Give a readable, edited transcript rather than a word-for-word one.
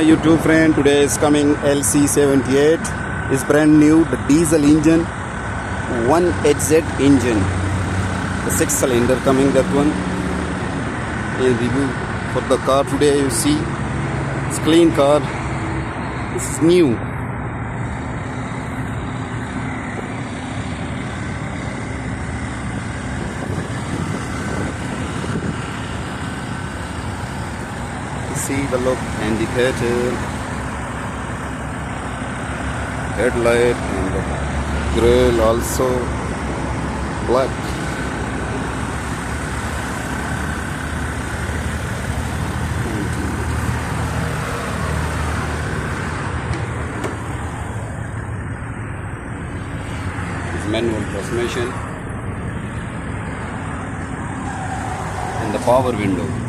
YouTube friend, today is coming LC78 is brand new, the diesel engine, 1HZ engine, the 6-cylinder coming, that one. A review for the car today. You see, it's clean car, it's new. See the look, indicator, headlight, and the grille also black. It's manual transmission and the power window.